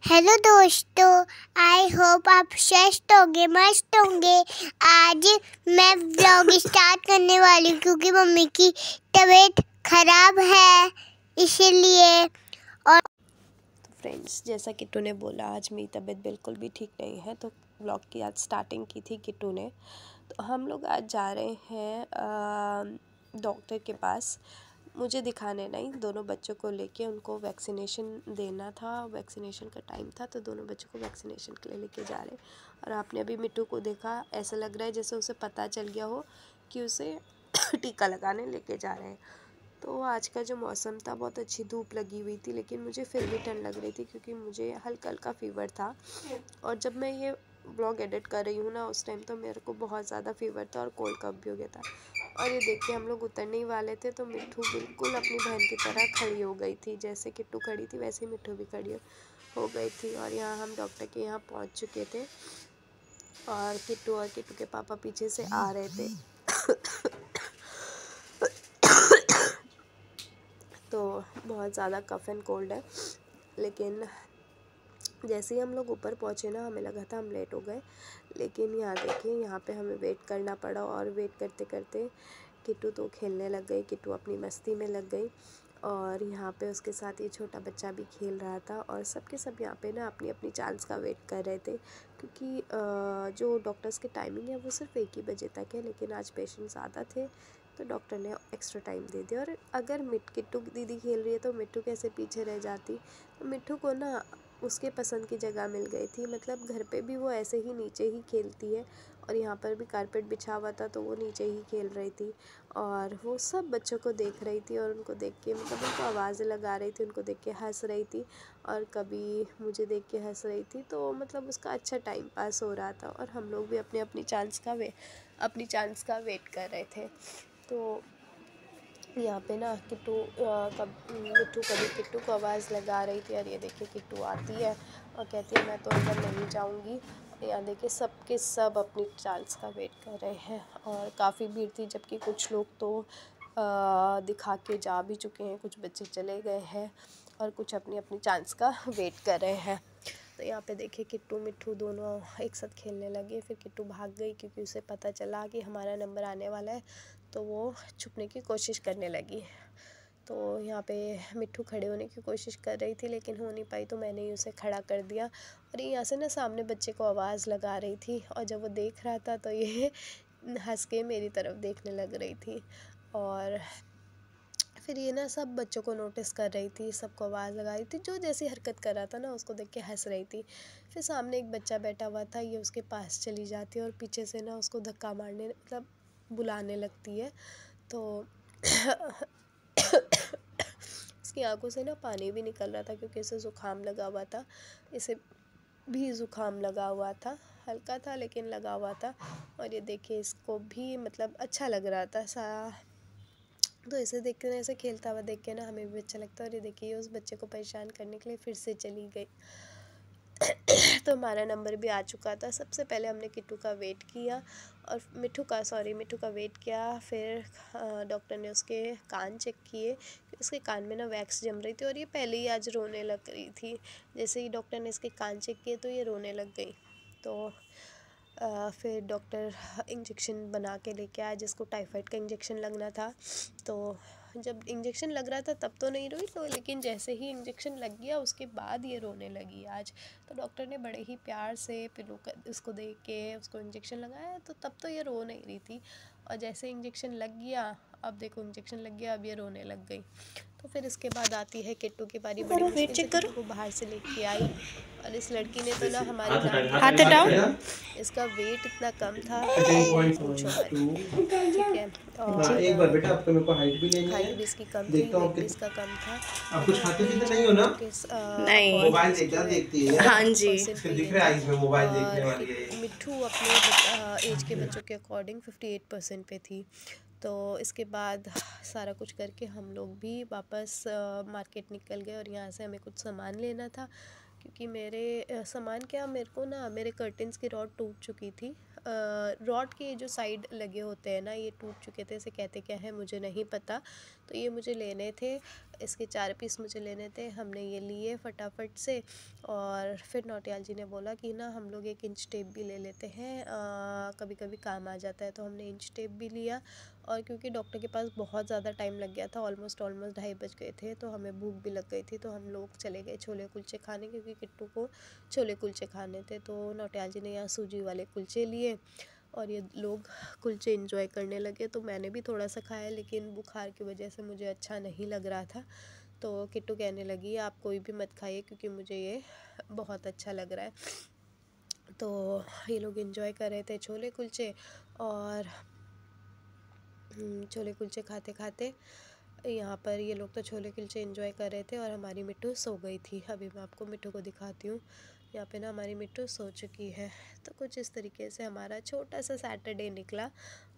Hello दोस्तों, I hope आप स्वस्थ होंगे, मस्त होंगे। आज मैं व्लॉग स्टार्ट करने वाली हूँ क्योंकि मम्मी की तबीयत खराब है इसीलिए। और तो फ्रेंड्स, जैसा किट्टू ने बोला, आज मेरी तबीयत बिल्कुल भी ठीक नहीं है, तो व्लॉग की आज स्टार्टिंग की थी किट्टू ने। तो हम लोग आज जा रहे हैं डॉक्टर के पास, मुझे दिखाने नहीं, दोनों बच्चों को लेके उनको वैक्सीनेशन देना था। वैक्सीनेशन का टाइम था तो दोनों बच्चों को वैक्सीनेशन के लिए लेके जा रहे हैं। और आपने अभी मिट्टू को देखा, ऐसा लग रहा है जैसे उसे पता चल गया हो कि उसे टीका लगाने लेके जा रहे हैं। तो आज का जो मौसम था, बहुत अच्छी धूप लगी हुई थी, लेकिन मुझे फिर भी ठंड लग रही थी क्योंकि मुझे हल्का हल्का फीवर था। और जब मैं ये ब्लॉग एडिट कर रही हूँ ना, उस टाइम तो मेरे को बहुत ज़्यादा फीवर था और कोल्ड कफ भी हो गया था। और ये देखिए, हम लोग उतरने ही वाले थे तो मिट्टू बिल्कुल अपनी बहन की तरह खड़ी हो गई थी। जैसे किट्टू खड़ी थी वैसे ही मिट्टू भी खड़ी हो गई थी। और यहाँ हम डॉक्टर के यहाँ पहुँच चुके थे और किट्टू के पापा पीछे से आ रहे थे। तो बहुत ज़्यादा कफ एंड कोल्ड है, लेकिन जैसे ही हम लोग ऊपर पहुँचे ना, हमें लगा था हम लेट हो गए, लेकिन यहाँ देखिए, यहाँ पे हमें वेट करना पड़ा। और वेट करते करते किट्टू तो खेलने लग गई, किट्टू अपनी मस्ती में लग गई। और यहाँ पे उसके साथ ये छोटा बच्चा भी खेल रहा था। और सबके सब यहाँ पे ना अपनी अपनी चांस का वेट कर रहे थे, क्योंकि जो डॉक्टर्स की टाइमिंग है वो सिर्फ 1 ही बजे तक है, लेकिन आज पेशेंट ज़्यादा थे तो डॉक्टर ने एक्स्ट्रा टाइम दे दिया। और अगर किट्टू दीदी खेल रही है तो मिट्टू कैसे पीछे रह जाती। तो मिट्टू को ना उसके पसंद की जगह मिल गई थी, मतलब घर पे भी वो ऐसे ही नीचे ही खेलती है। और यहाँ पर भी कारपेट बिछा हुआ था तो वो नीचे ही खेल रही थी। और वो सब बच्चों को देख रही थी और उनको देख के, मतलब उनको आवाज़ें लगा रही थी, उनको देख के हंस रही थी। और कभी मुझे देख के हंस रही थी, तो मतलब उसका अच्छा टाइम पास हो रहा था। और हम लोग भी अपनी चांस का वेट कर रहे थे। तो यहाँ पे ना मिट्टू कभी किट्टू को आवाज़ लगा रही थी। और ये देखिए, किट्टू आती है और कहती है मैं तो अंदर नहीं जाऊँगी। यहाँ देखिए, सबके सब अपनी चांस का वेट कर रहे हैं। और काफ़ी भीड़ थी, जबकि कुछ लोग तो दिखा के जा भी चुके हैं, कुछ बच्चे चले गए हैं और कुछ अपनी अपनी चांस का वेट कर रहे हैं। तो यहाँ पे देखिए, किट्टू मिट्टू दोनों एक साथ खेलने लगे। फिर किट्टू भाग गई क्योंकि उसे पता चला कि हमारा नंबर आने वाला है, तो वो छुपने की कोशिश करने लगी। तो यहाँ पे मिट्टू खड़े होने की कोशिश कर रही थी, लेकिन हो नहीं पाई, तो मैंने ही उसे खड़ा कर दिया। और ये यहाँ से ना सामने बच्चे को आवाज़ लगा रही थी, और जब वो देख रहा था तो ये हंस के मेरी तरफ देखने लग रही थी। और फिर ये ना सब बच्चों को नोटिस कर रही थी, सबको आवाज़ लगा रही थी, जो जैसी हरकत कर रहा था ना उसको देख के हंस रही थी। फिर सामने एक बच्चा बैठा हुआ था, ये उसके पास चली जाती है और पीछे से ना उसको धक्का मारने, मतलब बुलाने लगती है। तो उसकी आंखों से ना पानी भी निकल रहा था क्योंकि इसे ज़ुकाम लगा हुआ था। इसे भी ज़ुकाम लगा हुआ था, हल्का था लेकिन लगा हुआ था। और ये देखिए, इसको भी मतलब अच्छा लग रहा था तो इसे देख कर, ऐसे खेलता हुआ देख के ना हमें भी अच्छा लगता है। और ये देखिए, उस बच्चे को परेशान करने के लिए फिर से चली गई। तो हमारा नंबर भी आ चुका था। सबसे पहले हमने किट्टू का वेट किया और मिट्टू का वेट किया। फिर डॉक्टर ने उसके कान चेक किए, उसके कान में ना वैक्स जम रही थी और ये पहले ही आज रोने लग रही थी। जैसे ही डॉक्टर ने इसके कान चेक किए तो ये रोने लग गई। तो फिर डॉक्टर इंजेक्शन बना के लेके आया, जिसको टाइफाइड का इंजेक्शन लगना था। तो जब इंजेक्शन लग रहा था तब तो नहीं रोई, तो लेकिन जैसे ही इंजेक्शन लग गया उसके बाद ये रोने लगी आज। तो डॉक्टर ने बड़े ही प्यार से पिलो उसको दे के उसको इंजेक्शन लगाया, तो तब तो ये रो नहीं रही थी। और जैसे इंजेक्शन लग गया, अब देखो इंजेक्शन लग गया, अब ये रोने लग गई। तो फिर इसके बाद आती है किट्टू की बारी। बड़ी मुश्किल से किट्टू को बाहर से लेके आई। और इस लड़की ने तो ना हमारी हाथ हटाओ। इसका वेट इतना कम था कि पूछो मत। ठीक है, और एक बार बेटा, आपको मेरे को हाइट भी लेनी हाइट है। भी इसकी कम थी, देखता हूँ वेट भी इसका कम था। आप कुछ लेकिन खाते अपने पीते एज नहीं के हो ना? बच्चों के नहीं, मोबाइल रेस्क्यू में देखती है। हाँ हाँ जी, जी, दिख रहा है इसमें मोबाइल देखने और वाली है। मिट्ठू अपने एज के बच्चों के अकॉर्डिंग 58% पे थी। तो इसके बाद सारा कुछ करके हम लोग भी वापस मार्केट निकल गए। और यहाँ से हमें कुछ सामान लेना था, क्योंकि मेरे सामान क्या, मेरे को ना मेरे कर्टन्स की रॉड टूट चुकी थी। रॉड के जो साइड लगे होते हैं ना, ये टूट चुके थे। इसे कहते क्या है मुझे नहीं पता, तो ये मुझे लेने थे। इसके 4 पीस मुझे लेने थे, हमने ये लिए फटाफट से। और फिर नौटियाल जी ने बोला कि ना हम लोग एक इंच टेप भी ले लेते हैं, कभी कभी काम आ जाता है। तो हमने इंच टेप भी लिया। और क्योंकि डॉक्टर के पास बहुत ज़्यादा टाइम लग गया था, ऑलमोस्ट 2:30 बज गए थे, तो हमें भूख भी लग गई थी, तो हम लोग चले गए छोले कुलचे खाने, क्योंकि किट्टू को छोले कुलचे खाने थे। तो नौटियाल जी ने यहाँ सूजी वाले कुलचे लिए और ये लोग कुलचे एंजॉय करने लगे। तो मैंने भी थोड़ा सा खाया, लेकिन बुखार की वजह से मुझे अच्छा नहीं लग रहा था। तो किट्टू कहने लगी आप कोई भी मत खाइए, क्योंकि मुझे ये बहुत अच्छा लग रहा है। तो ये लोग एंजॉय कर रहे थे छोले कुलचे। और छोले कुलचे खाते खाते यहाँ पर ये लोग तो छोले कुलचे एंजॉय कर रहे थे और हमारी मिट्टू सो गई थी। अभी मैं आपको मिट्टू को दिखाती हूँ। यहाँ पे ना हमारी मिट्टू सो चुकी है। तो कुछ इस तरीके से हमारा छोटा सा सैटरडे निकला।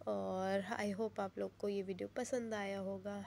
और आई होप आप लोग को ये वीडियो पसंद आया होगा।